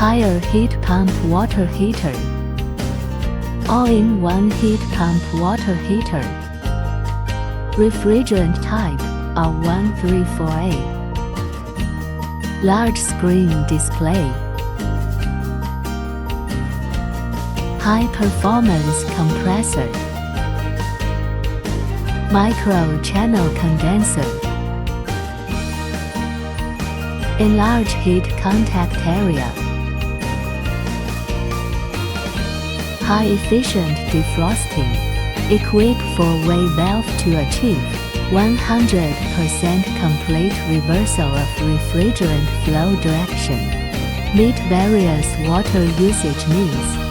higher heat pump water heater, all-in-one heat pump water heater, refrigerant type R134A, large screen display, high performance compressor, micro channel condenser, enlarge heat contact area, high efficient defrosting, equipped 4-way valve to achieve 100% complete reversal of refrigerant flow direction, meet various water usage needs.